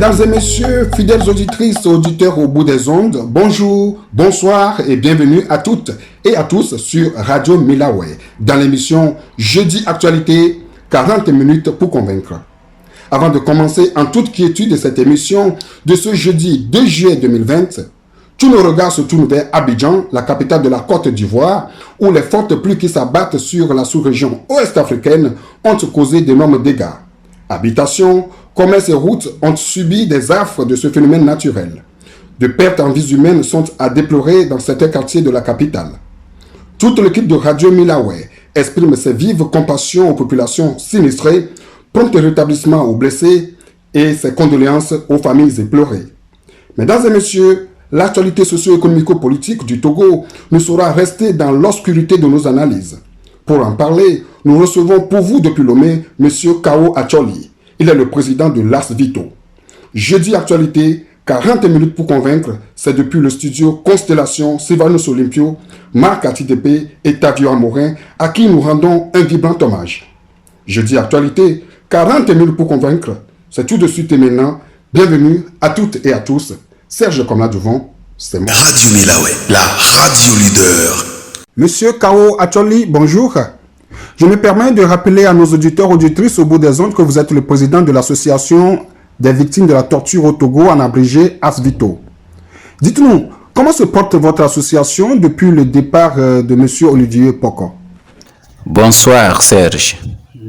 Mesdames et messieurs, fidèles auditrices et auditeurs au bout des ondes, bonjour, bonsoir et bienvenue à toutes et à tous sur Radio Milaway dans l'émission Jeudi Actualité, 40 minutes pour convaincre. Avant de commencer en toute quiétude cette émission de ce jeudi 2 juillet 2020, tous nos regards se tournent vers Abidjan, la capitale de la Côte d'Ivoire, où les fortes pluies qui s'abattent sur la sous-région ouest-africaine ont causé d'énormes dégâts. Habitations, commerces et routes ont subi des affres de ce phénomène naturel. De pertes en vies humaines sont à déplorer dans certains quartiers de la capitale. Toute l'équipe de Radio Milaway exprime ses vives compassions aux populations sinistrées, prompt rétablissement aux blessés et ses condoléances aux familles éplorées. Mesdames et messieurs, l'actualité socio-économico-politique du Togo ne saura rester dans l'obscurité de nos analyses. Pour en parler, nous recevons pour vous depuis Lomé M. Kao Acholi. Il est le président de l'As Vito. Jeudi Actualité, 40 minutes pour convaincre, c'est depuis le studio Constellation Sylvanus Olympio, Marc Atidepé et Tavio Amorin, à qui nous rendons un vibrant hommage. Jeudi Actualité, 40 minutes pour convaincre, c'est tout de suite et maintenant. Bienvenue à toutes et à tous. Serge Komla-Duvon, c'est moi. Radio Milaway, la radio leader. Monsieur Kao Acholi, bonjour. Je me permets de rappeler à nos auditeurs et auditrices au bout des ondes que vous êtes le président de l'association des victimes de la torture au Togo, en abrégé ASVITO. Dites-nous, comment se porte votre association depuis le départ de monsieur Olivier Poko? Bonsoir Serge.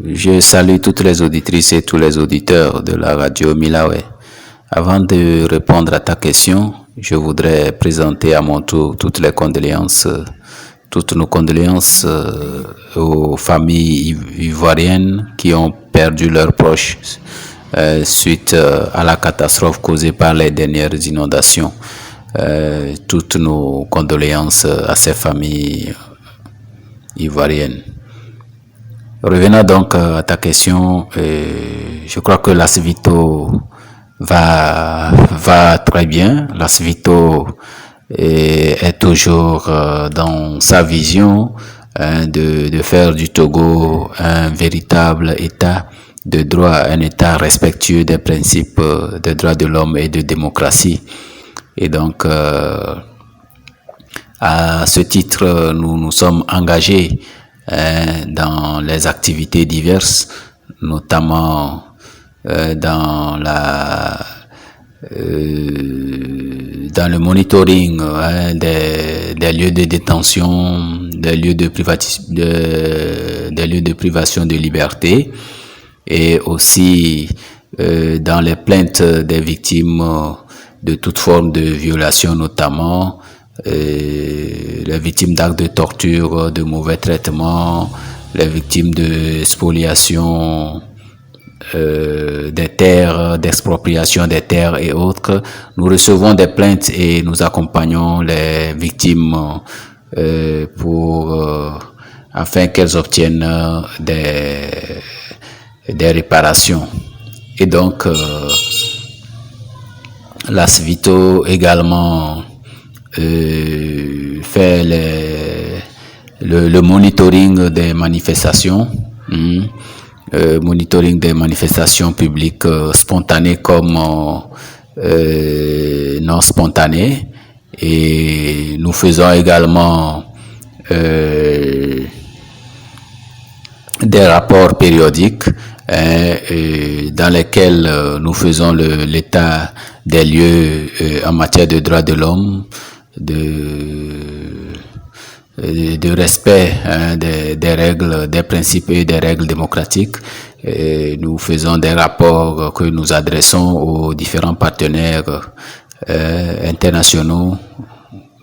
Je salue toutes les auditrices et tous les auditeurs de la radio Milaway. Avant de répondre à ta question, je voudrais présenter à mon tour toutes nos condoléances aux familles ivoiriennes qui ont perdu leurs proches suite à la catastrophe causée par les dernières inondations. Toutes nos condoléances à ces familles ivoiriennes. Revenons donc à ta question. Je crois que l'As Vito va très bien. L'As Vito est toujours dans sa vision de faire du Togo un véritable État de droit, un État respectueux des principes des droits de l'homme et de démocratie. Et donc, à ce titre, nous sommes engagés dans les activités diverses, notamment dans le monitoring des lieux de détention, des lieux de privation de liberté, et aussi dans les plaintes des victimes de toute forme de violation, notamment les victimes d'actes de torture, de mauvais traitements, les victimes de spoliation des terres, d'expropriation des terres et autres. Nous recevons des plaintes et nous accompagnons les victimes afin qu'elles obtiennent des réparations. Et donc, l'As Vito également fait le monitoring des manifestations. Monitoring des manifestations publiques spontanées comme non spontanées, et nous faisons également des rapports périodiques dans lesquels nous faisons l'état des lieux en matière de droits de l'homme, de respect des règles, des principes et des règles démocratiques. Et nous faisons des rapports que nous adressons aux différents partenaires internationaux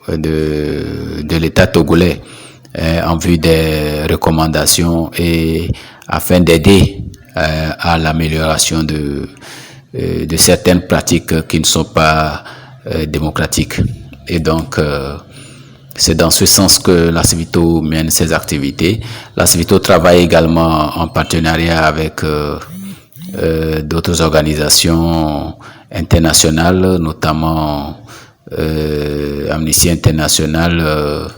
de l'État togolais en vue des recommandations et afin d'aider à l'amélioration de certaines pratiques qui ne sont pas démocratiques. Et donc, c'est dans ce sens que l'As Vito mène ses activités. L'As Vito travaille également en partenariat avec d'autres organisations internationales, notamment Amnesty International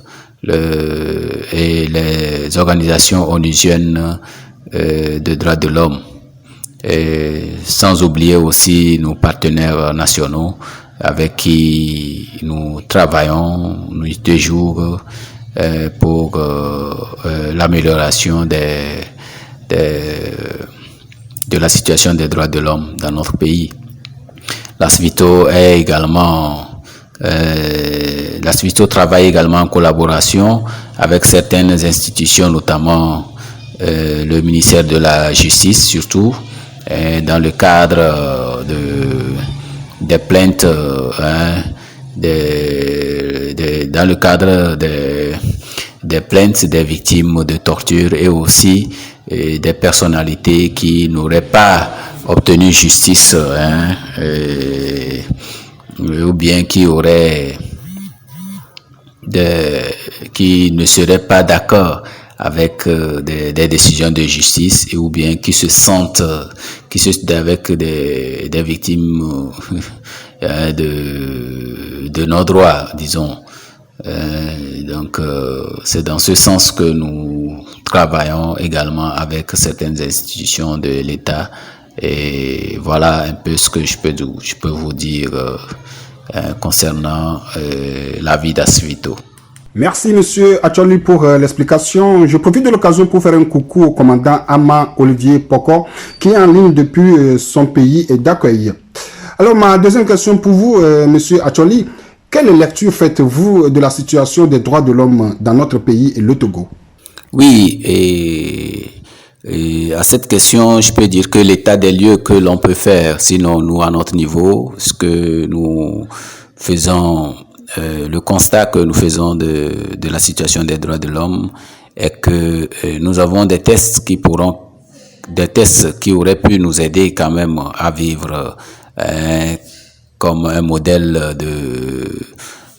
et les organisations onusiennes de droits de l'homme. Et sans oublier aussi nos partenaires nationaux avec qui nous travaillons nuit et jour pour l'amélioration de la situation des droits de l'homme dans notre pays. La SVITO travaille également en collaboration avec certaines institutions, notamment le ministère de la Justice surtout, dans le cadre des plaintes, dans le cadre des plaintes des victimes de torture et aussi des personnalités qui n'auraient pas obtenu justice, ou bien qui ne seraient pas d'accord avec des décisions de justice, ou bien qui se sentent avec des victimes de nos droits, disons. Donc c'est dans ce sens que nous travaillons également avec certaines institutions de l'État, et voilà un peu ce que je peux vous dire concernant la vie d'Asvito. Merci Monsieur Acholi pour l'explication. Je profite de l'occasion pour faire un coucou au commandant Ama Olivier Poko qui est en ligne depuis son pays d'accueil. Alors ma deuxième question pour vous, Monsieur Acholi, quelle lecture faites-vous de la situation des droits de l'homme dans notre pays et le Togo? Oui, et à cette question, je peux dire que l'état des lieux que l'on peut faire, sinon nous à notre niveau, ce que nous faisons, le constat que nous faisons de la situation des droits de l'homme est que nous avons des tests qui auraient pu nous aider quand même à vivre comme un modèle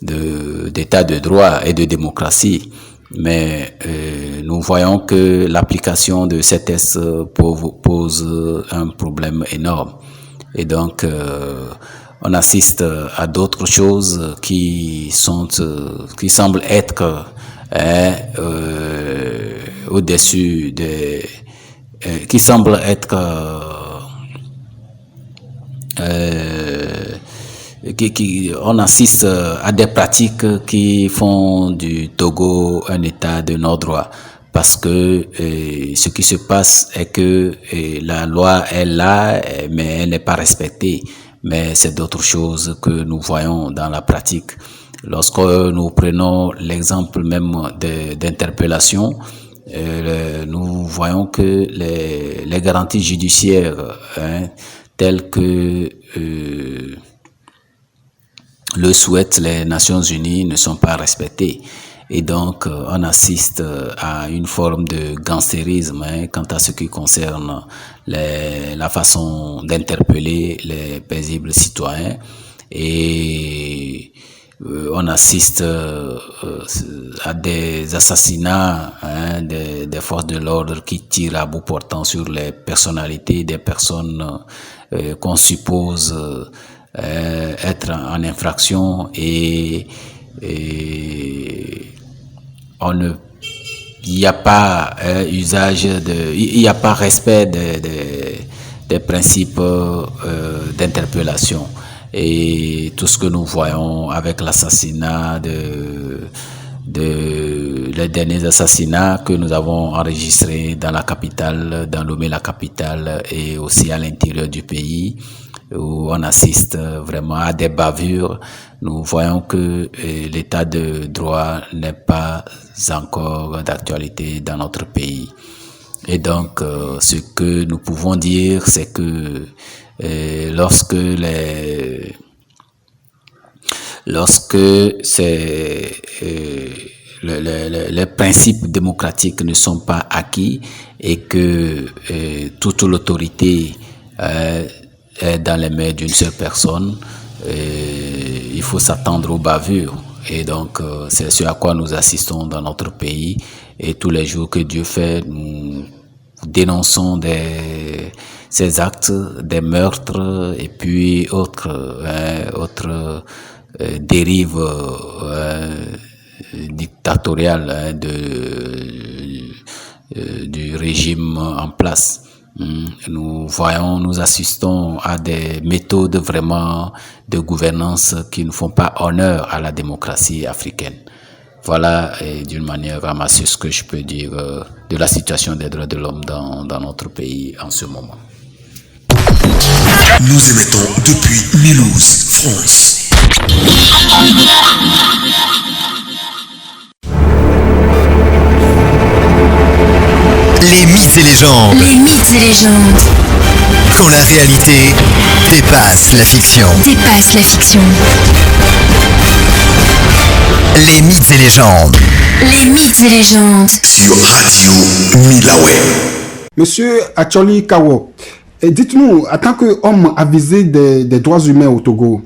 d'état de droit et de démocratie. Mais nous voyons que l'application de ces tests pose un problème énorme. Et donc, on assiste à d'autres choses qui semblent être au-dessus qui semblent être on assiste à des pratiques qui font du Togo un état de non-droit, parce que ce qui se passe est que la loi est là, mais elle n'est pas respectée. Mais c'est d'autres choses que nous voyons dans la pratique. Lorsque nous prenons l'exemple même d'interpellation, nous voyons que les garanties judiciaires telles que le souhaitent les Nations Unies ne sont pas respectées. Et donc, on assiste à une forme de gangstérisme quant à ce qui concerne la façon d'interpeller les paisibles citoyens. Et on assiste à des assassinats des forces de l'ordre qui tirent à bout portant sur les personnalités des personnes qu'on suppose être en infraction, et il n'y a pas il n'y a pas respect des principes d'interpellation. Et tout ce que nous voyons avec l'assassinat les derniers assassinats que nous avons enregistrés dans la capitale, dans Lomé la capitale, et aussi à l'intérieur du pays, où on assiste vraiment à des bavures, nous voyons que l'état de droit n'est pas encore d'actualité dans notre pays. Et donc, ce que nous pouvons dire, c'est que lorsque les principes démocratiques ne sont pas acquis et que toute l'autorité est dans les mains d'une seule personne, il faut s'attendre aux bavures. Et donc, c'est ce à quoi nous assistons dans notre pays. Et tous les jours que Dieu fait, nous dénonçons ces actes, des meurtres et puis autres dérives dictatoriales du régime en place. Nous assistons à des méthodes vraiment de gouvernance qui ne font pas honneur à la démocratie africaine. Voilà, d'une manière ramassée, ce que je peux dire de la situation des droits de l'homme dans notre pays en ce moment. Nous émettons depuis Mulhouse, France. Les mythes et légendes. Les mythes et légendes. Quand la réalité dépasse la fiction. Dépasse la fiction. Les mythes et légendes. Les mythes et légendes. Sur Radio Milaway. Monsieur Acholi Kawo, dites-nous, en tant qu'homme avisé des droits humains au Togo,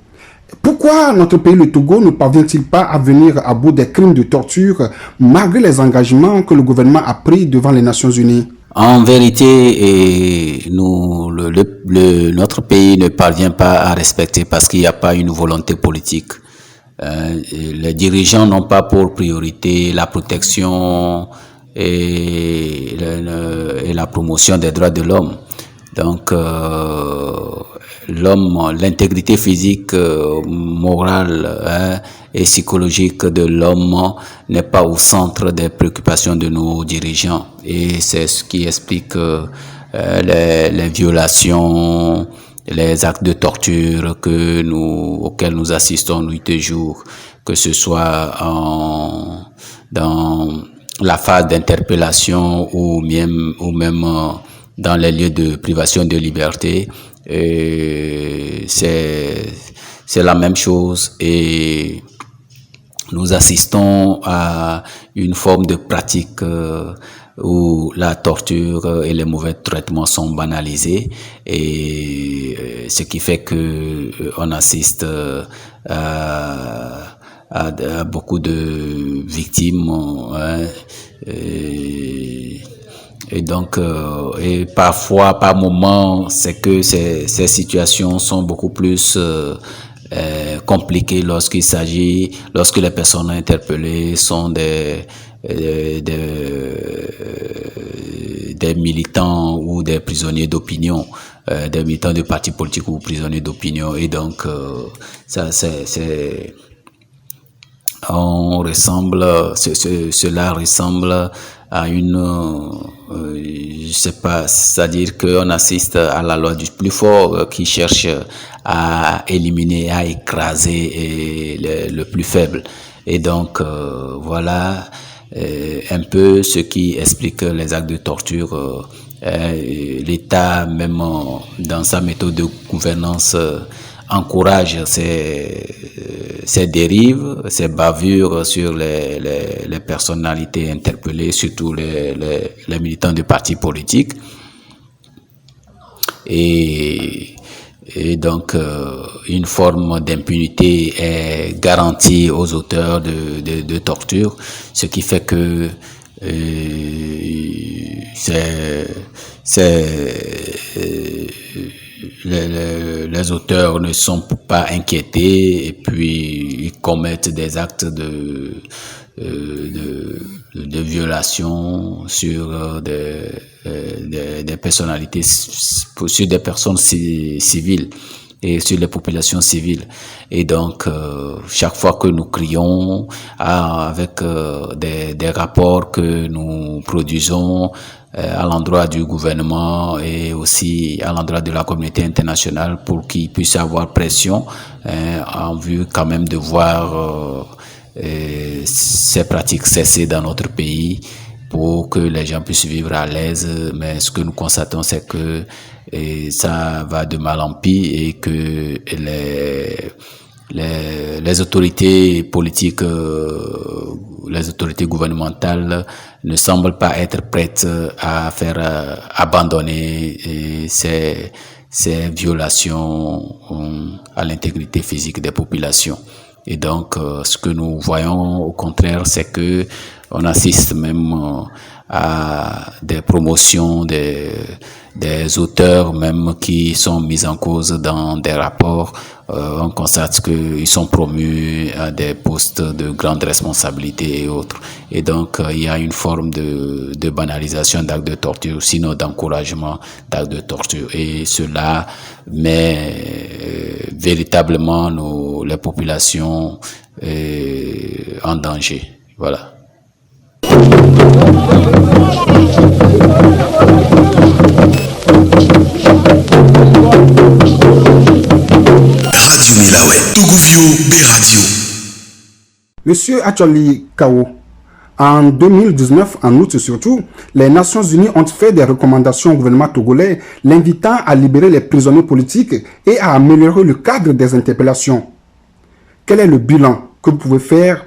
pourquoi notre pays, le Togo, ne parvient-il pas à venir à bout des crimes de torture malgré les engagements que le gouvernement a pris devant les Nations Unies? En vérité, notre pays ne parvient pas à respecter parce qu'il n'y a pas une volonté politique. Les dirigeants n'ont pas pour priorité la protection et la promotion des droits de l'homme. Donc, l'intégrité physique, morale et psychologique de l'homme n'est pas au centre des préoccupations de nos dirigeants. Et c'est ce qui explique les violations, les actes de torture auxquels nous assistons nuit et jour, que ce soit dans la phase d'interpellation ou même dans les lieux de privation de liberté. C'est la même chose et nous assistons à une forme de pratique où la torture et les mauvais traitements sont banalisés et ce qui fait que on assiste à beaucoup de victimes et donc et parfois par moment c'est que ces situations sont beaucoup plus compliquées lorsque les personnes interpellées sont des militants ou des prisonniers d'opinion, des militants de partis politiques ou prisonniers d'opinion. Et donc, cela ressemble à je sais pas, c'est-à-dire qu'on assiste à la loi du plus fort qui cherche à éliminer, à écraser le plus faible. Et donc, voilà un peu ce qui explique les actes de torture. L'État, même dans sa méthode de gouvernance, encourage ces dérives, ces bavures sur les personnalités interpellées, surtout les militants de partis politiques. Et donc, une forme d'impunité est garantie aux auteurs de torture, ce qui fait que les auteurs ne sont pas inquiétés et puis ils commettent des actes de violation sur des personnalités, sur des personnes civiles et sur les populations civiles. Et donc, chaque fois que nous crions avec des rapports que nous produisons à l'endroit du gouvernement et aussi à l'endroit de la communauté internationale pour qu'ils puissent avoir pression en vue quand même de voir ces pratiques cesser dans notre pays pour que les gens puissent vivre à l'aise. Mais ce que nous constatons, c'est que ça va de mal en pis et que les autorités politiques, les autorités gouvernementales ne semblent pas être prêtes à faire abandonner ces violations à l'intégrité physique des populations. Et donc, ce que nous voyons au contraire, c'est que On assiste même à des promotions des auteurs même qui sont mis en cause dans des rapports. On constate qu'ils sont promus à des postes de grande responsabilité et autres. Et donc, il y a une forme de banalisation d'actes de torture, sinon d'encouragement d'actes de torture. Et cela met véritablement les populations en danger. Voilà. Radio Milawe, Toguvio B Radio. Monsieur Acholi Kao, en 2019, en août surtout, les Nations Unies ont fait des recommandations au gouvernement togolais l'invitant à libérer les prisonniers politiques et à améliorer le cadre des interpellations. Quel est le bilan que vous pouvez faire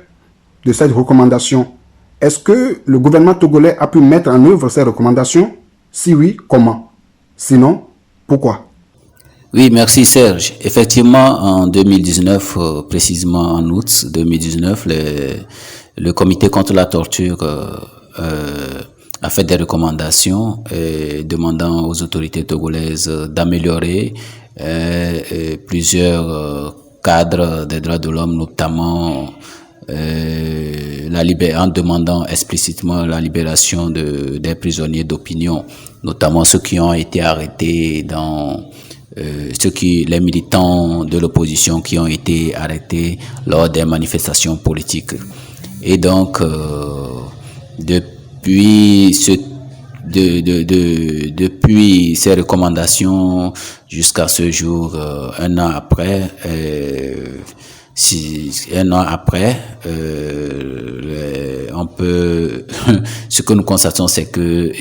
de cette recommandation? Est-ce que le gouvernement togolais a pu mettre en œuvre ces recommandations? Si oui, comment? Sinon, pourquoi? Oui, merci Serge. Effectivement, en 2019, précisément en août 2019, le comité contre la torture a fait des recommandations demandant aux autorités togolaises d'améliorer plusieurs cadres des droits de l'homme, notamment en demandant explicitement la libération des prisonniers d'opinion, notamment ceux qui ont été arrêtés les militants de l'opposition qui ont été arrêtés lors des manifestations politiques. Et donc, depuis ces recommandations jusqu'à ce jour, un an après, on peut, ce que nous constatons, c'est que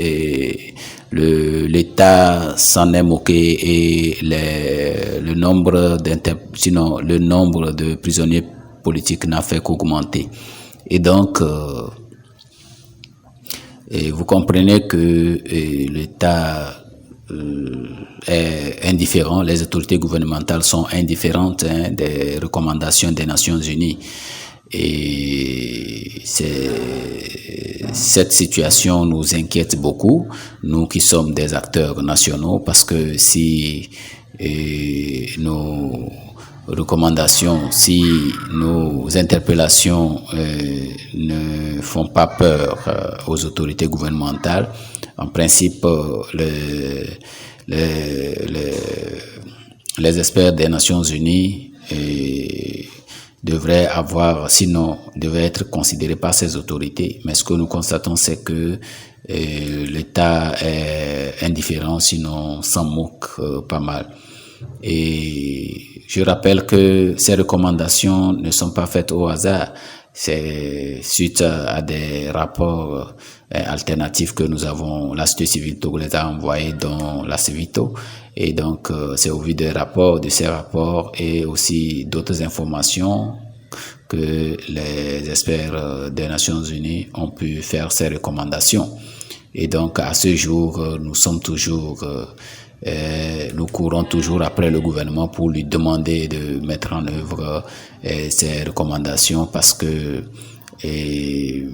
l'État s'en est moqué et le nombre de prisonniers politiques n'a fait qu'augmenter. Et donc, vous comprenez que l'État est indifférent, les autorités gouvernementales sont indifférentes des recommandations des Nations Unies. Et cette situation nous inquiète beaucoup, nous qui sommes des acteurs nationaux, parce que si nos recommandations, si nos interpellations ne font pas peur aux autorités gouvernementales, en principe, les experts des Nations Unies devraient être considérés par ces autorités. Mais ce que nous constatons, c'est que l'État est indifférent, sinon s'en moque pas mal. Et je rappelle que ces recommandations ne sont pas faites au hasard. C'est suite à des rapports alternatifs que nous avons, la société civile togolaise a envoyé dans la Civito. Et donc, c'est au vu de ces rapports et aussi d'autres informations que les experts des Nations Unies ont pu faire ces recommandations. Et donc, à ce jour, nous courons toujours après le gouvernement pour lui demander de mettre en œuvre ces recommandations parce que les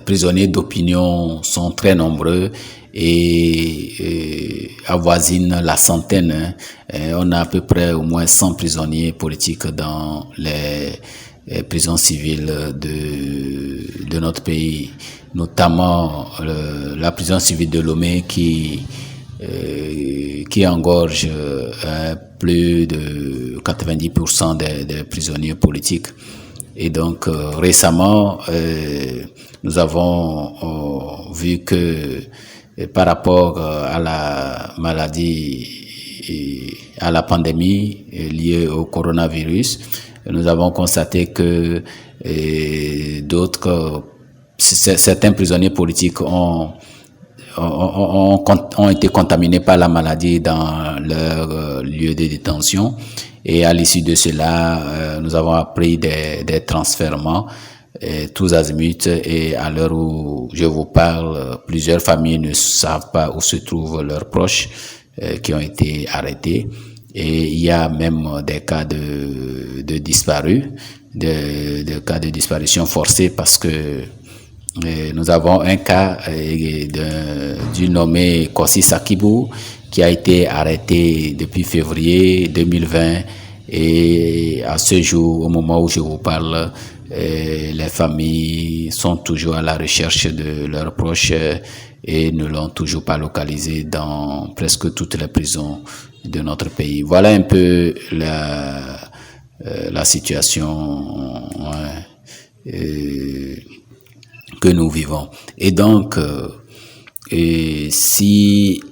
prisonniers d'opinion sont très nombreux et avoisinent la centaine. On a à peu près au moins 100 prisonniers politiques dans les prisons civiles de notre pays, notamment la prison civile de Lomé qui engorge plus de 90% des prisonniers politiques. Et donc récemment, nous avons vu que par rapport à la maladie, à la pandémie liée au coronavirus, nous avons constaté que certains prisonniers politiques ont été contaminés par la maladie dans leur lieu de détention. Et à l'issue de cela, nous avons appris des transfèrements tous azimuts. Et à l'heure où je vous parle, plusieurs familles ne savent pas où se trouvent leurs proches qui ont été arrêtés. Et il y a même des cas de disparus. de cas de disparition forcée parce que nous avons un cas du nommé Kossi Sakibou qui a été arrêté depuis février 2020 et à ce jour, au moment où je vous parle, les familles sont toujours à la recherche de leurs proches et ne l'ont toujours pas localisé dans presque toutes les prisons de notre pays. Voilà un peu la situation que nous vivons. Et donc, si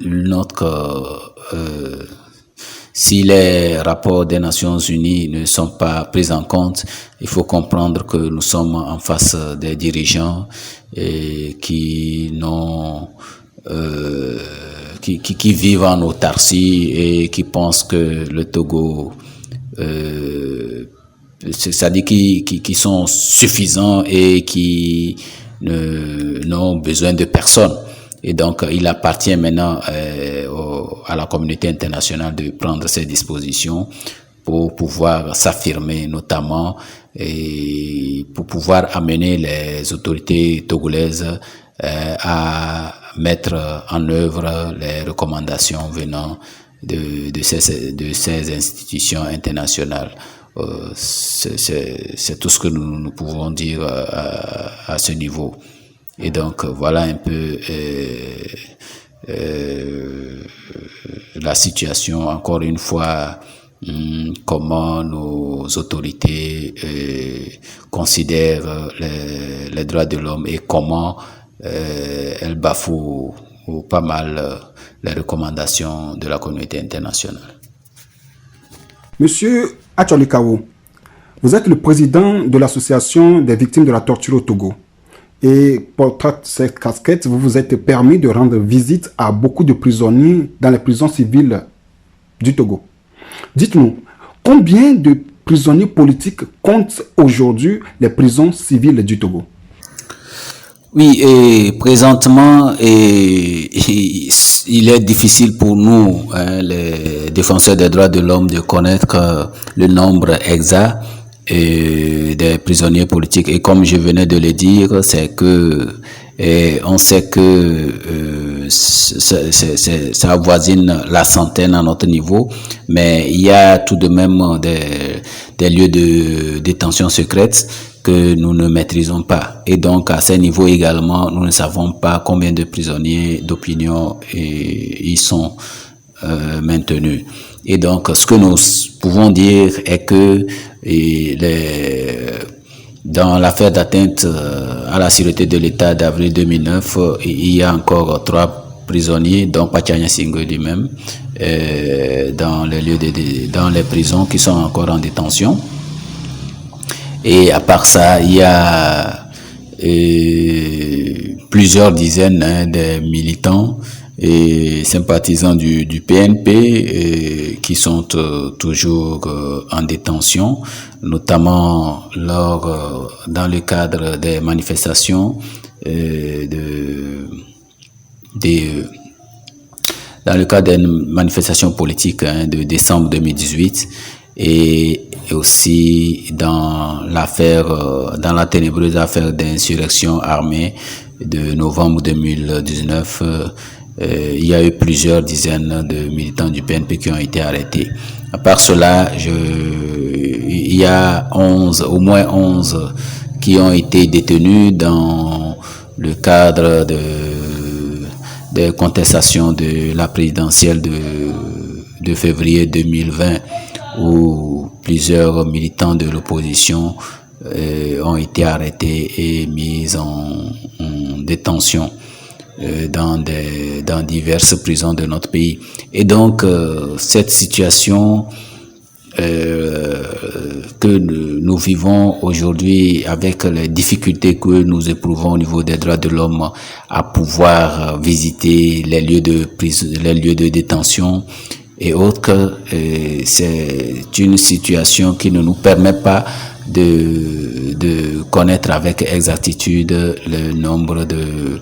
les rapports des Nations Unies ne sont pas pris en compte, il faut comprendre que nous sommes en face des dirigeants qui vivent en autarcie et qui pensent que le Togo, c'est-à-dire qui sont suffisants et qui n'ont besoin de personne. Et donc, il appartient maintenant à la communauté internationale de prendre ses dispositions pour pouvoir s'affirmer, notamment, et pour pouvoir amener les autorités togolaises à mettre en œuvre les recommandations venant de ces institutions internationales. C'est tout ce que nous pouvons dire à ce niveau. Et donc, voilà un peu la situation, encore une fois, comment nos autorités considèrent les droits de l'homme et comment elles bafouent pas mal les recommandations de la communauté internationale. Monsieur Atcholikao, vous êtes le président de l'association des victimes de la torture au Togo. Et pour cette casquette, vous vous êtes permis de rendre visite à beaucoup de prisonniers dans les prisons civiles du Togo. Dites-nous, combien de prisonniers politiques comptent aujourd'hui les prisons civiles du Togo? Oui, et présentement, il est difficile pour nous, les défenseurs des droits de l'homme, de connaître le nombre exact des prisonniers politiques. Et comme je venais de le dire, c'est que on sait que ça avoisine la centaine à notre niveau, mais il y a tout de même des lieux de détention secrète que nous ne maîtrisons pas. Et donc, à ce niveau également, nous ne savons pas combien de prisonniers d'opinion y sont maintenus. Et donc, ce que nous pouvons dire est que dans l'affaire d'atteinte à la sûreté de l'État d'avril 2009, il y a encore 3 prisonniers, dont Pachanya Singo lui-même, dans les prisons qui sont encore en détention. Et à part ça, il y a plusieurs dizaines de militants et sympathisants du PNP qui sont toujours en détention, notamment dans le cadre des manifestations dans le cadre des manifestations politiques de décembre 2018 et aussi dans la ténébreuse affaire d'insurrection armée de novembre 2019. Il y a eu plusieurs dizaines de militants du PNP qui ont été arrêtés. À part cela, il y a au moins 11 qui ont été détenus dans le cadre des contestations de la présidentielle de février 2020, où plusieurs militants de l'opposition ont été arrêtés et mis en détention dans diverses prisons de notre pays. Et donc, cette situation que nous vivons aujourd'hui, avec les difficultés que nous éprouvons au niveau des droits de l'homme à pouvoir visiter les lieux de détention et autres, c'est une situation qui ne nous permet pas de connaître avec exactitude le nombre de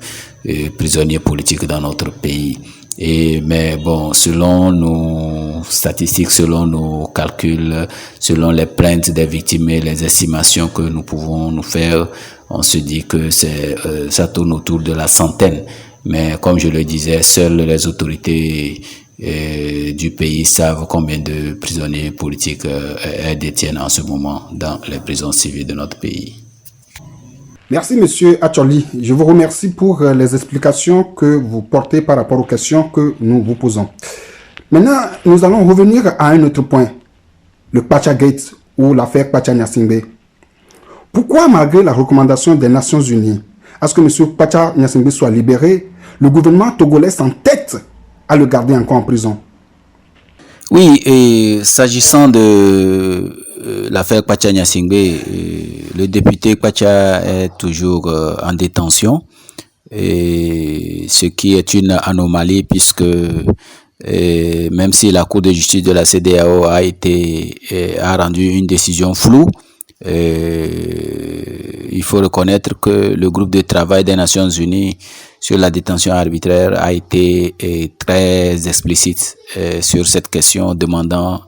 prisonniers politiques dans notre pays. Mais bon, selon nos statistiques, selon nos calculs, selon les plaintes des victimes et les estimations que nous pouvons nous faire, on se dit que ça tourne autour de la centaine. Mais comme je le disais, seules les autorités du pays savent combien de prisonniers politiques elles détiennent en ce moment dans les prisons civiles de notre pays. Merci, Monsieur Acholi. Je vous remercie pour les explications que vous portez par rapport aux questions que nous vous posons. Maintenant, nous allons revenir à un autre point, le Pachagate ou l'affaire Pacha Nyasingbe. Pourquoi, malgré la recommandation des Nations Unies, à ce que M. Pacha Nyasingbe soit libéré, le gouvernement togolais s'entête à le garder encore en prison? Oui, et s'agissant de l'affaire Pacha Nyasingbe, le député Pacha est toujours en détention, et ce qui est une anomalie puisque même si la Cour de justice de la CEDEAO a rendu une décision floue, il faut reconnaître que le groupe de travail des Nations Unies sur la détention arbitraire a été très explicite sur cette question, demandant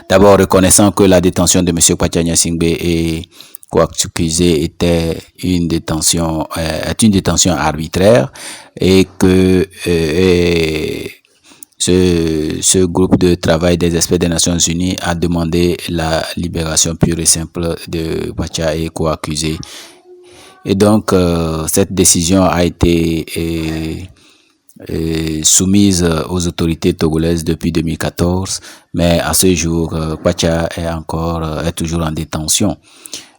d'abord reconnaissant que la détention de M. Pacha Nyasingbe et co-accusé était une détention arbitraire, et que ce groupe de travail des experts des Nations Unies a demandé la libération pure et simple de Pacha et co-accusé. Et donc, cette décision a été soumise aux autorités togolaises depuis 2014, mais à ce jour, Pacha est toujours en détention.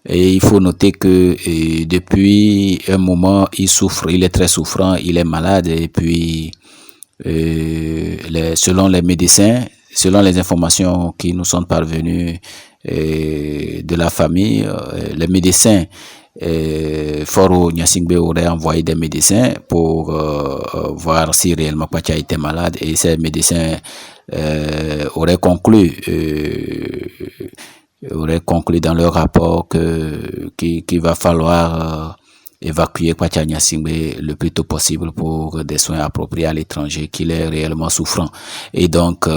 Et il faut noter que depuis un moment, il souffre, il est très souffrant, il est malade, et puis selon les médecins, selon les informations qui nous sont parvenues de la famille, les médecins Foro Nyasingbe aurait envoyé des médecins pour voir si réellement Pacha était malade, et ces médecins auraient conclu dans leur rapport qu'il va falloir évacuer Pacha Nyasingbe le plus tôt possible pour des soins appropriés à l'étranger, qu'il est réellement souffrant. Et donc,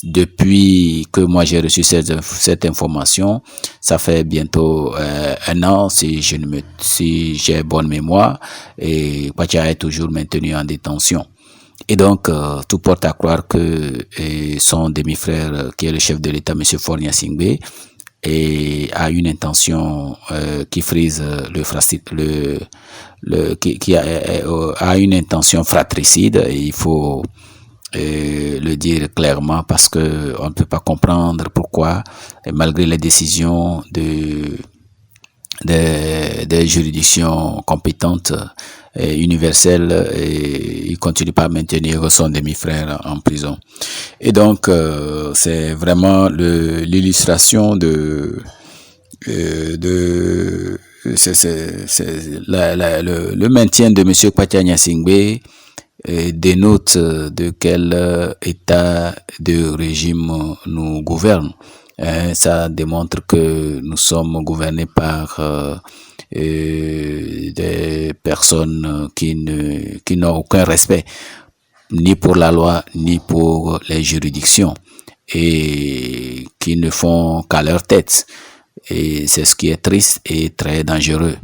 depuis que moi j'ai reçu cette information, ça fait bientôt un an, si j'ai bonne mémoire, et Pacha est toujours maintenu en détention. Et donc, tout porte à croire que son demi-frère, qui est le chef de l'État, M. Faure Nyasingbe, et a une intention qui frise a une intention fratricide, et il faut le dire clairement, parce que on ne peut pas comprendre pourquoi, malgré les décisions des juridictions compétentes universelles, il continue pas à maintenir son demi-frère en prison. Et donc, c'est vraiment l'illustration le maintien de M. Pacha Nyasingbe dénote de quel état de régime nous gouverne. Ça démontre que nous sommes gouvernés par des personnes qui n'ont aucun respect, ni pour la loi, ni pour les juridictions, et qui ne font qu'à leur tête. Et c'est ce qui est triste et très dangereux.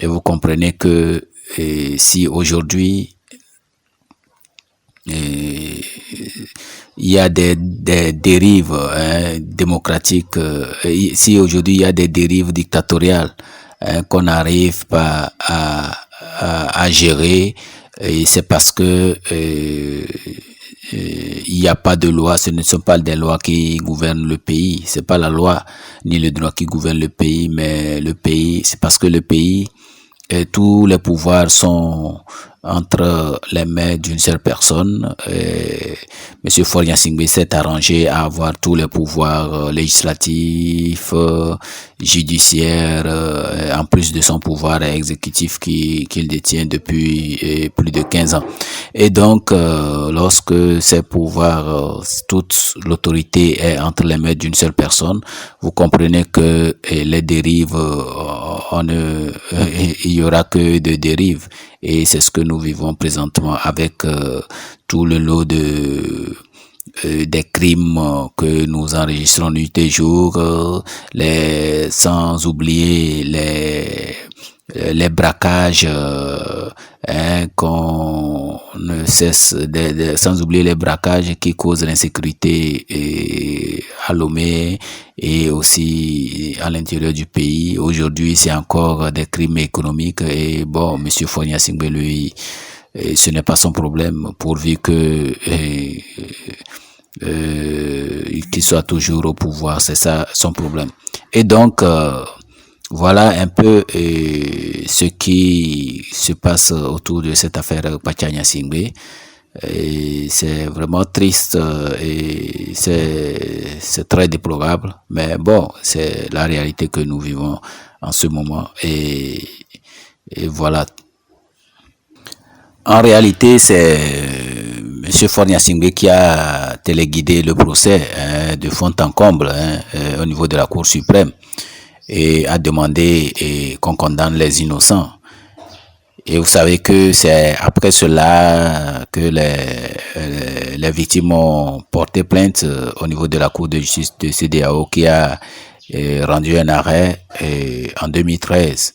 Et vous comprenez que si aujourd'hui il y a des dérives démocratiques, si aujourd'hui il y a des dérives dictatoriales qu'on n'arrive pas à gérer, et c'est parce que il n'y a pas de loi. Ce ne sont pas des lois qui gouvernent le pays. C'est pas la loi ni le droit qui gouverne le pays, mais le pays, c'est parce que le pays, tous les pouvoirs sont entre les mains d'une seule personne. Monsieur Faure Nyasingbe s'est arrangé à avoir tous les pouvoirs législatifs, judiciaires, en plus de son pouvoir exécutif qu'il détient depuis plus de 15 ans. Et donc, lorsque ces pouvoirs, toute l'autorité est entre les mains d'une seule personne, vous comprenez que les dérives, il y aura que de dérives. Et c'est ce que nous vivons présentement avec tout le lot de des crimes que nous enregistrons nuit et jour, sans oublier les braquages qu'on ne cesse sans oublier les braquages qui causent l'insécurité à Lomé et aussi à l'intérieur du pays. Aujourd'hui, c'est encore des crimes économiques et bon, monsieur Fogna Singbe, lui, ce n'est pas son problème pourvu que qu'il soit toujours au pouvoir, c'est ça son problème. Et donc voilà un peu ce qui se passe autour de cette affaire Pachanya Singbe. C'est vraiment triste et c'est très déplorable, mais bon, c'est la réalité que nous vivons en ce moment et voilà. En réalité, c'est monsieur Fogna Singbe qui a téléguidé le procès de fond en comble au niveau de la Cour suprême et a demandé qu'on condamne les innocents. Et vous savez que c'est après cela que les victimes ont porté plainte au niveau de la Cour de justice de CEDEAO qui a rendu un arrêt en 2013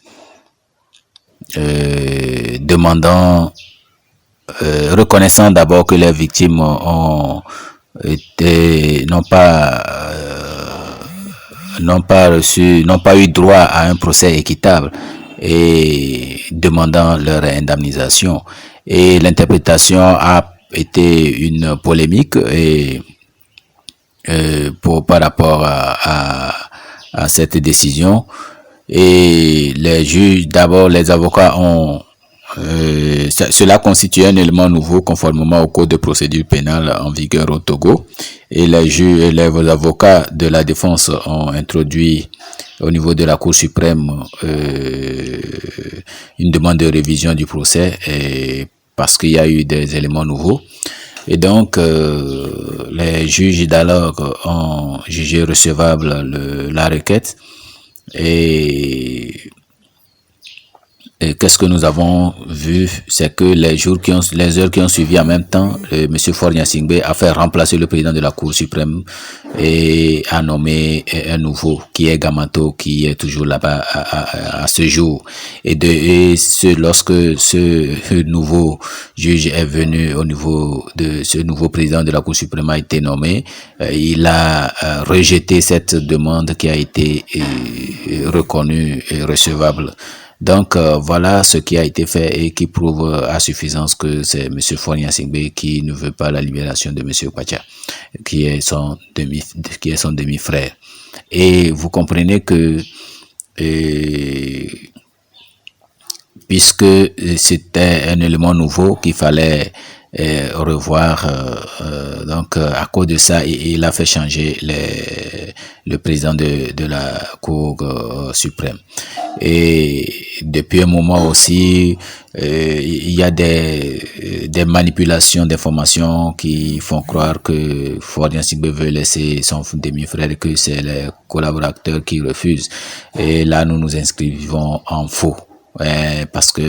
reconnaissant d'abord que les victimes n'ont pas eu droit à un procès équitable et demandant leur indemnisation. Et l'interprétation a été une polémique par rapport à cette décision. Et les juges, d'abord les avocats cela constitue un élément nouveau conformément au code de procédure pénale en vigueur au Togo. Et les juges et les avocats de la défense ont introduit au niveau de la Cour suprême une demande de révision du procès parce qu'il y a eu des éléments nouveaux. Et donc, les juges d'alors ont jugé recevable la requête. Et qu'est-ce que nous avons vu, c'est que les heures qui ont suivi en même temps, monsieur Fogna Singbe a fait remplacer le président de la Cour suprême et a nommé un nouveau qui est Gamato, qui est toujours là-bas à ce jour. Lorsque ce nouveau juge est venu au niveau de ce nouveau président de la Cour suprême a été nommé, il a rejeté cette demande qui a été reconnue et recevable. Donc voilà ce qui a été fait et qui prouve à suffisance que c'est monsieur Fogna Singbe qui ne veut pas la libération de monsieur Pacha, qui est son demi-frère. Et vous comprenez que puisque c'était un élément nouveau qu'il fallait revoir, donc à cause de ça il a fait changer le président de la Cour suprême. Et depuis un moment aussi il y a des manipulations d'informations qui font croire que Fogna Singbe veut laisser son demi-frère et que c'est les collaborateurs qui refusent. Et là nous nous inscrivons en faux. Parce que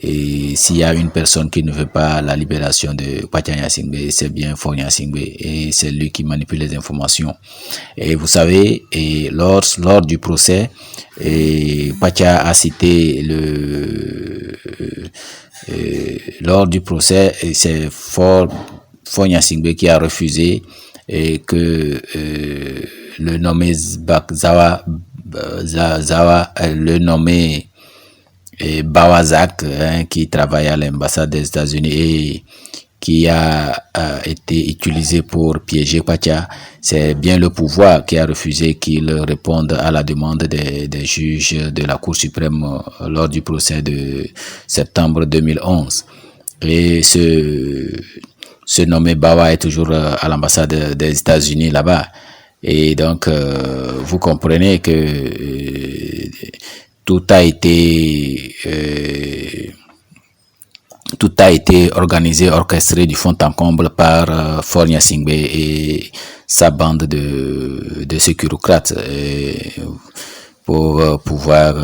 s'il y a une personne qui ne veut pas la libération de Pachanya Singbe, c'est bien Fogna Singbe et c'est lui qui manipule les informations. Et vous savez, lors du procès, Pacha a cité lors du procès, c'est Fogna Singbe qui a refusé et que le nommé Zawa, le nommé Bawazak, qui travaille à l'ambassade des États-Unis et qui a été utilisé pour piéger Pacha, c'est bien le pouvoir qui a refusé qu'il réponde à la demande des juges de la Cour suprême lors du procès de septembre 2011. Et ce nommé Bawa est toujours à l'ambassade des États-Unis là-bas. Et donc, vous comprenez que tout a été organisé, orchestré du fond en comble par Fogna Singbe et sa bande de sécurocrates pour pouvoir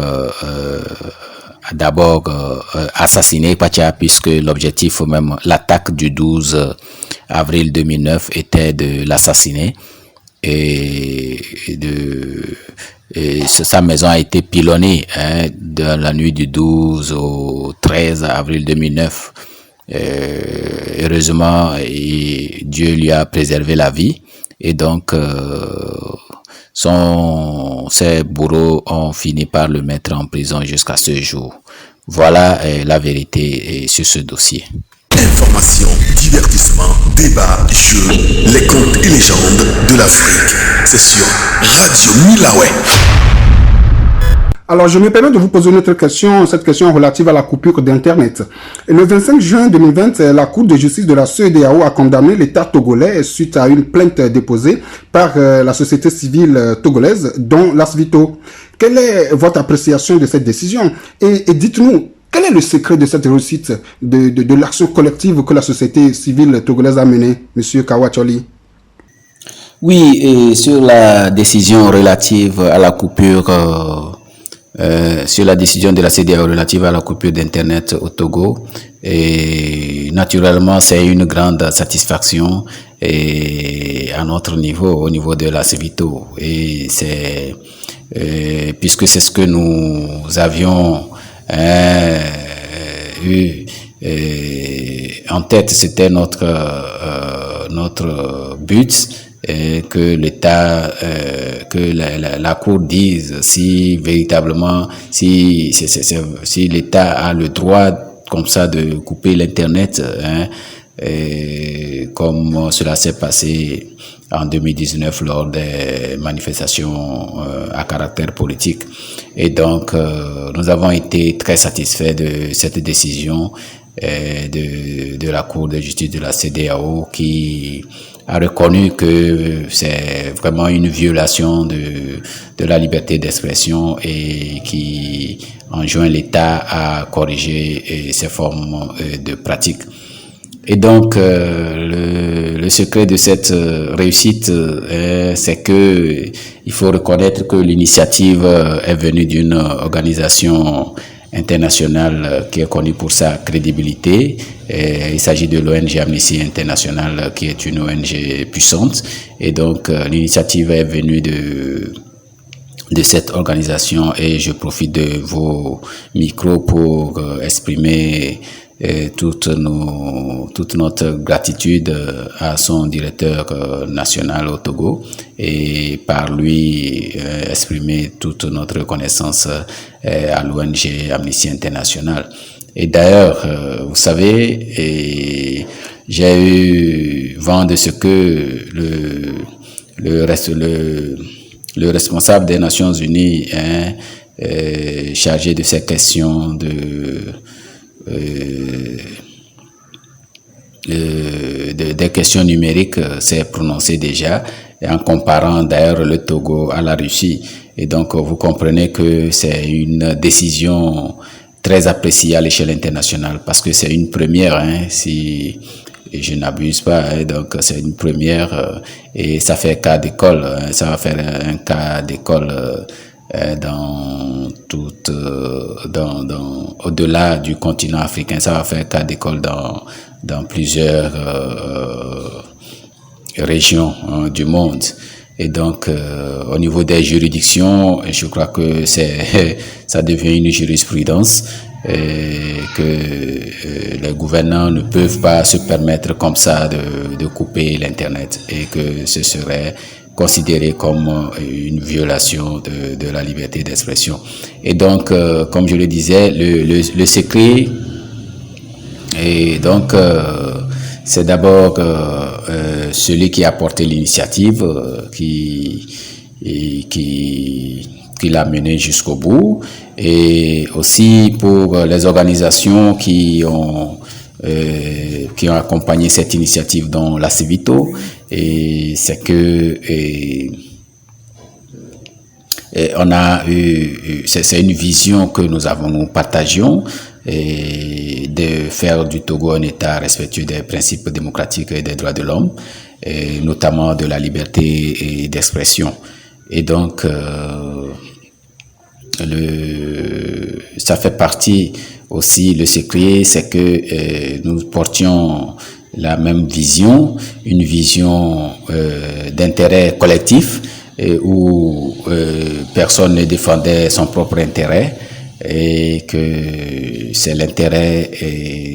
d'abord assassiner Pacha, puisque l'objectif même, l'attaque du 12 avril 2009 était de l'assassiner et sa maison a été pilonnée dans la nuit du 12 au 13 avril 2009. Heureusement, Dieu lui a préservé la vie et donc ses bourreaux ont fini par le mettre en prison jusqu'à ce jour. Voilà la vérité sur ce dossier. Information, divertissement, débat, jeux, les contes et légendes de l'Afrique. C'est sur Radio Milawe. Alors, je me permets de vous poser une autre question, cette question relative à la coupure d'Internet. Et le 25 juin 2020, la Cour de justice de la CEDEAO a condamné l'État togolais suite à une plainte déposée par la société civile togolaise, dont l'Asvito. Quelle est votre appréciation de cette décision? Et dites-nous, quel est le secret de cette réussite de l'action collective que la société civile togolaise a menée, Monsieur Kawacholi? Oui, et sur la décision relative à la coupure, sur la décision de la CEDEAO relative à la coupure d'Internet au Togo, et naturellement c'est une grande satisfaction et à notre niveau, au niveau de la CEVITO, et c'est puisque c'est ce que nous avions eu en tête, c'était notre but, que l'État, que la Cour dise si véritablement, si l'État a le droit comme ça de couper l'Internet, comme cela s'est passé en 2019 lors des manifestations à caractère politique. Et donc, nous avons été très satisfaits de cette décision de la Cour de justice de la CEDEAO qui a reconnu que c'est vraiment une violation de la liberté d'expression et qui enjoint l'État à corriger ces formes de pratiques. Et donc, le secret de cette réussite, c'est que il faut reconnaître que l'initiative est venue d'une organisation internationale qui est connue pour sa crédibilité. Il s'agit de l'ONG Amnesty International, qui est une ONG puissante. Et donc, l'initiative est venue de cette organisation et je profite de vos micros pour exprimer toute notre gratitude à son directeur national au Togo et par lui exprimer toute notre reconnaissance à l'ONG Amnesty International. Et d'ailleurs, vous savez, j'ai eu vent de ce que le responsable des Nations Unies chargé de ces questions des questions numériques s'est prononcé déjà, en comparant d'ailleurs le Togo à la Russie. Et donc vous comprenez que c'est une décision très appréciée à l'échelle internationale parce que c'est une première, si je n'abuse pas, donc c'est une première et ça fait cas d'école, ça va faire un cas d'école au-delà du continent africain, ça va faire cas d'école dans plusieurs régions du monde. Et donc, au niveau des juridictions, je crois que ça devient une jurisprudence et que les gouvernants ne peuvent pas se permettre comme ça de couper l'Internet et que ce serait considéré comme une violation de la liberté d'expression. Et donc, comme je le disais, le secret, et donc, c'est d'abord celui qui a porté l'initiative, qui l'a mené jusqu'au bout, et aussi pour les organisations qui ont accompagné cette initiative, dont la CEVITO, et c'est que on a eu, c'est une vision que nous partagions, et de faire du Togo un État respectueux des principes démocratiques et des droits de l'homme, et notamment de la liberté d'expression. Et donc, ça fait partie aussi, le secret, c'est que nous portions la même vision, une vision d'intérêt collectif où personne ne défendait son propre intérêt et que c'est l'intérêt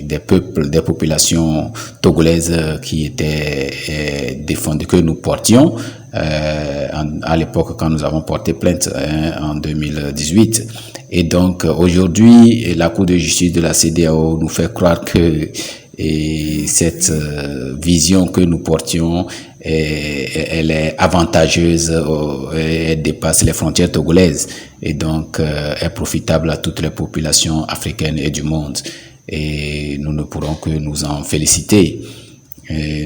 des peuples, des populations togolaises qui était défendu, que nous portions à l'époque quand nous avons porté plainte en 2018. Et donc aujourd'hui, la Cour de justice de la CEDEAO nous fait croire que cette vision que nous portions, elle est avantageuse, elle dépasse les frontières togolaises et donc est profitable à toutes les populations africaines et du monde. Et nous ne pourrons que nous en féliciter,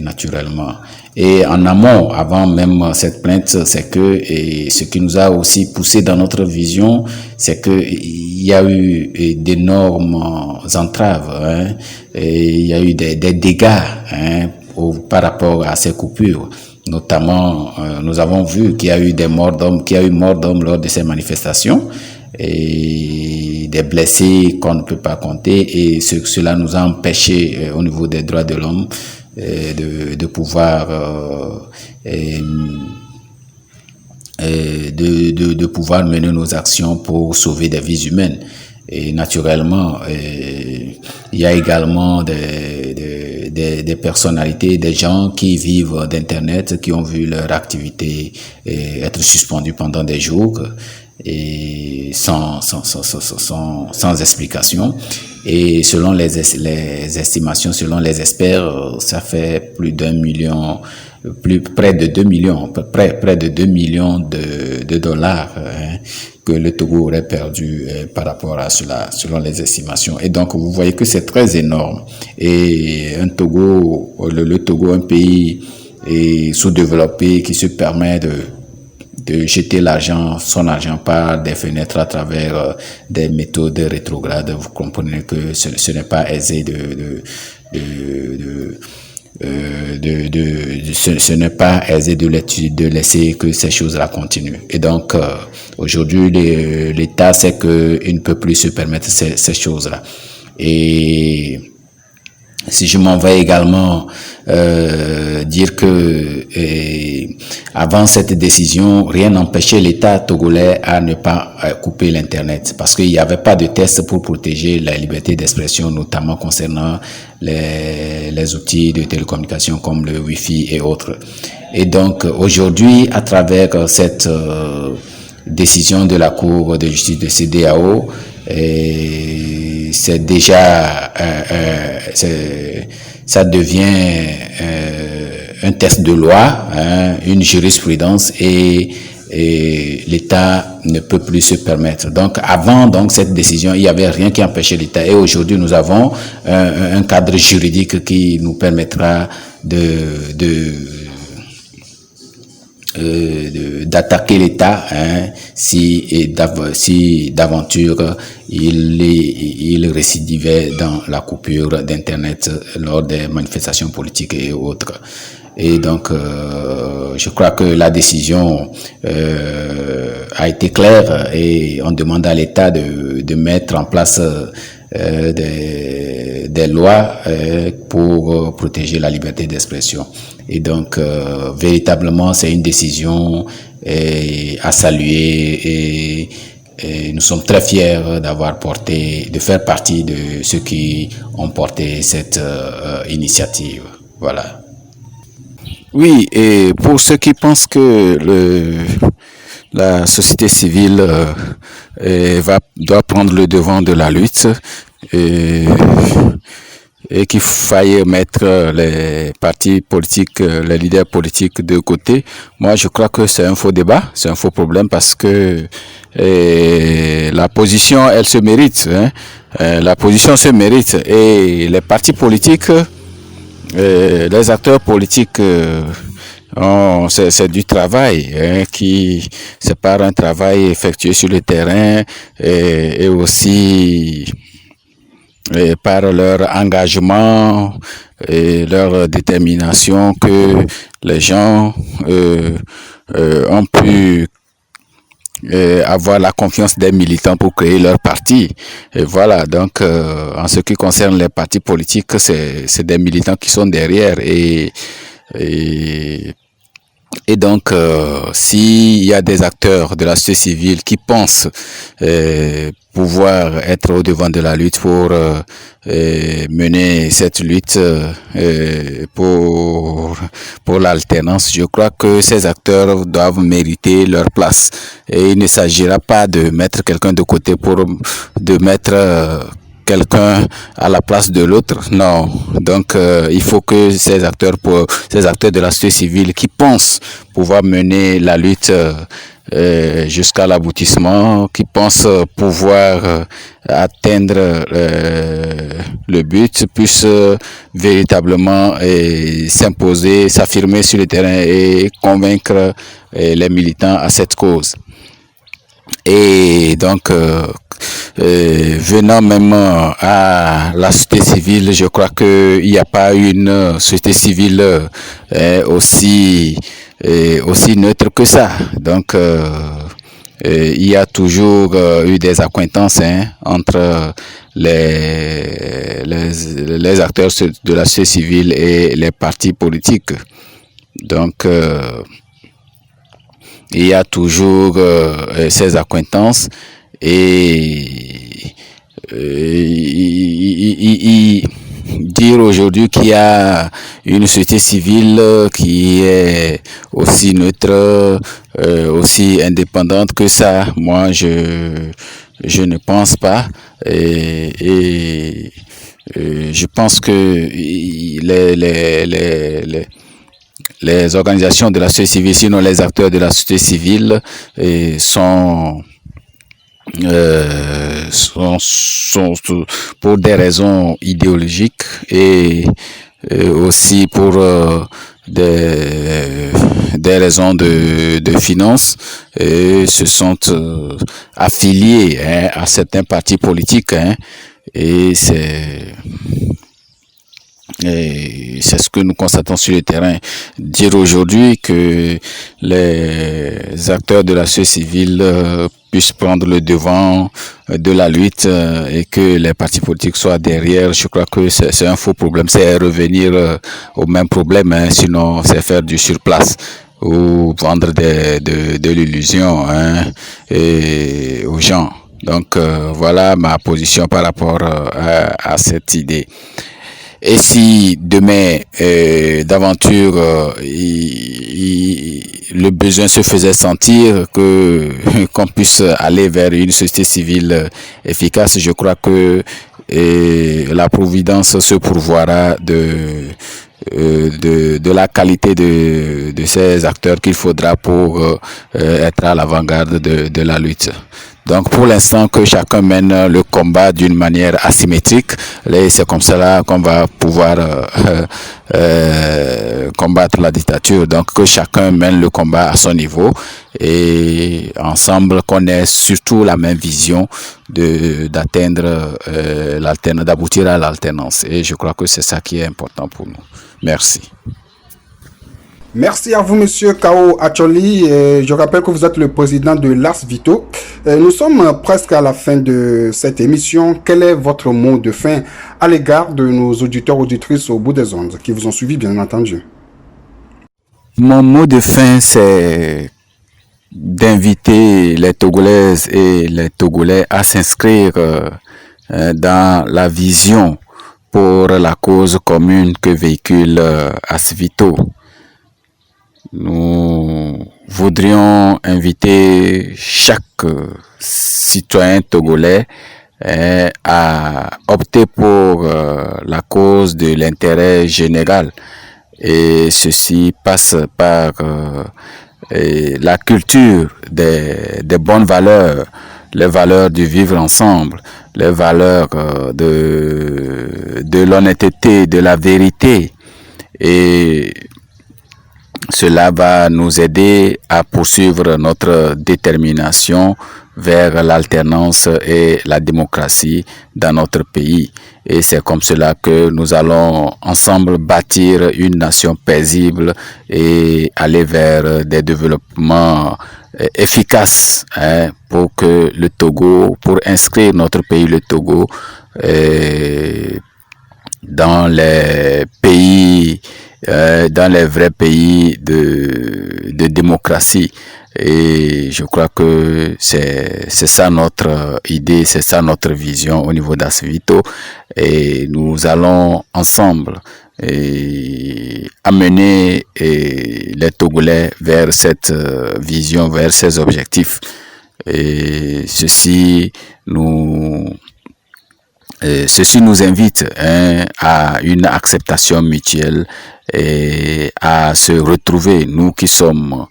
naturellement. Et en amont, avant même cette plainte, c'est que ce qui nous a aussi poussé dans notre vision, c'est que il y a eu d'énormes entraves, et il y a eu des dégâts par rapport à ces coupures. Notamment, nous avons vu qu'il y a eu mort d'hommes lors de ces manifestations et des blessés qu'on ne peut pas compter, et cela nous a empêché au niveau des droits de l'homme de pouvoir de pouvoir mener nos actions pour sauver des vies humaines. Et naturellement, il y a également des personnalités, des gens qui vivent d'Internet, qui ont vu leur activité être suspendue pendant des jours et sans explication. Et selon les estimations, selon les experts, ça fait près de 2 millions de dollars que le Togo aurait perdu par rapport à cela, selon les estimations. Et donc, vous voyez que c'est très énorme. Et le Togo, un pays sous-développé qui se permet de jeter son argent par des fenêtres à travers des méthodes rétrogrades. Vous comprenez que ce n'est pas aisé ce n'est pas aisé de laisser que ces choses-là continuent. Et donc, aujourd'hui, l'État sait qu'il ne peut plus se permettre ces choses-là. Et si je m'en vais également dire que avant cette décision, rien n'empêchait l'État togolais à ne pas couper l'Internet, parce qu'il n'y avait pas de test pour protéger la liberté d'expression, notamment concernant les outils de télécommunication comme le Wi-Fi et autres. Et donc aujourd'hui, à travers cette décision de la Cour de justice de CEDEAO, c'est déjà ça devient un texte de loi, une jurisprudence, et l'État ne peut plus se permettre. Donc avant cette décision, il n'y avait rien qui empêchait l'État, et aujourd'hui nous avons un cadre juridique qui nous permettra d'attaquer l'État si d'aventure il récidivait dans la coupure d'Internet lors des manifestations politiques et autres. Et donc je crois que la décision a été claire, et on demande à l'État de mettre en place des lois pour protéger la liberté d'expression. Et donc véritablement c'est une décision à saluer, et nous sommes très fiers de faire partie de ceux qui ont porté cette initiative. Voilà. Oui, et pour ceux qui pensent que la société civile doit prendre le devant de la lutte, et qu'il faille mettre les partis politiques, les leaders politiques de côté, moi je crois que c'est un faux débat, c'est un faux problème, parce que la position, elle se mérite, la position se mérite, et les partis politiques, les acteurs politiques, c'est du travail, c'est par un travail effectué sur le terrain, et aussi par leur engagement et leur détermination que les gens ont pu avoir la confiance des militants pour créer leur parti. Et voilà, donc en ce qui concerne les partis politiques, c'est des militants qui sont derrière et donc, s'il y a des acteurs de la société civile qui pensent pouvoir être au devant de la lutte pour mener cette lutte pour l'alternance, je crois que ces acteurs doivent mériter leur place. Et il ne s'agira pas de mettre quelqu'un de côté de mettre quelqu'un à la place de l'autre. Non. Donc, il faut que ces acteurs de la société civile qui pensent pouvoir mener la lutte jusqu'à l'aboutissement, qui pensent pouvoir atteindre le but, puissent véritablement s'imposer, s'affirmer sur le terrain et convaincre les militants à cette cause. Et donc, venant même à la société civile, je crois qu'il n'y a pas une société civile aussi neutre que ça. Donc, il y a toujours eu des accointances entre les acteurs de la société civile et les partis politiques. Donc, il y a toujours ces accointances et dire aujourd'hui qu'il y a une société civile qui est aussi neutre, aussi indépendante que ça, moi je ne pense pas et je pense que les organisations de la société civile, sinon les acteurs de la société civile, sont pour des raisons idéologiques et aussi pour des raisons de finances, se sont affiliés à certains partis politiques, et c'est ce que nous constatons sur le terrain. Dire aujourd'hui que les acteurs de la société civile puissent prendre le devant de la lutte et que les partis politiques soient derrière, je crois que c'est un faux problème. C'est revenir au même problème, sinon c'est faire du surplace ou vendre de l'illusion aux gens. Donc voilà ma position par rapport à cette idée. Et si demain, d'aventure, le besoin se faisait sentir qu'on puisse aller vers une société civile efficace, je crois que la providence se pourvoira de la qualité de ces acteurs qu'il faudra pour être à l'avant-garde de la lutte. Donc pour l'instant que chacun mène le combat d'une manière asymétrique, et c'est comme cela qu'on va pouvoir combattre la dictature. Donc que chacun mène le combat à son niveau et ensemble qu'on ait surtout la même vision d'atteindre d'aboutir à l'alternance. Et je crois que c'est ça qui est important pour nous. Merci. Merci à vous, Monsieur Kao Acholi. Je rappelle que vous êtes le président de Lars Vito. Nous sommes presque à la fin de cette émission. Quel est votre mot de fin à l'égard de nos auditeurs auditrices au bout des ondes qui vous ont suivi, bien entendu? Mon mot de fin, c'est d'inviter les Togolaises et les Togolais à s'inscrire dans la vision pour la cause commune que véhicule Lars Vito. Nous voudrions inviter chaque citoyen togolais à opter pour la cause de l'intérêt général. Et ceci passe par la culture des bonnes valeurs, les valeurs du vivre ensemble, les valeurs de l'honnêteté, de la vérité. Et cela va nous aider à poursuivre notre détermination vers l'alternance et la démocratie dans notre pays. Et c'est comme cela que nous allons ensemble bâtir une nation paisible et aller vers des développements efficaces pour que le Togo, pour inscrire notre pays, le Togo, dans les pays, dans les vrais pays de démocratie. Et je crois que c'est ça notre idée, c'est ça notre vision au niveau d'Asvito. Et nous allons ensemble amener les Togolais vers cette vision, vers ces objectifs. Et ceci nous invite à une acceptation mutuelle et à se retrouver. Nous qui sommes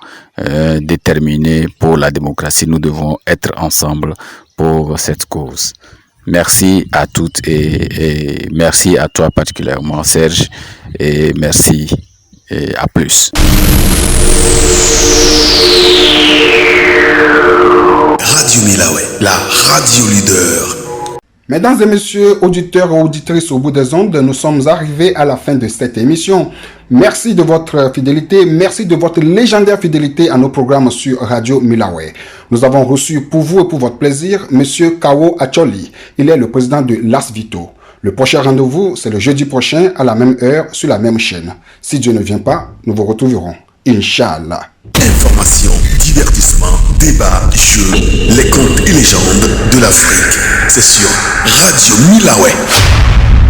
déterminés pour la démocratie, nous devons être ensemble pour cette cause. Merci à toutes et merci à toi particulièrement, Serge, et merci et à plus. Radio Milawe, la radio leader. Mesdames et messieurs, auditeurs et auditrices au bout des ondes, nous sommes arrivés à la fin de cette émission. Merci de votre fidélité, merci de votre légendaire fidélité à nos programmes sur Radio Milawe. Nous avons reçu pour vous et pour votre plaisir Monsieur Kawo Acholi. Il est le président de l'Asvito. Le prochain rendez-vous, c'est le jeudi prochain à la même heure sur la même chaîne. Si Dieu ne vient pas, nous vous retrouverons. Inch'Allah. Information, divertissement, débat, jeux, les contes et légendes de l'Afrique. C'est sur Radio Milawe.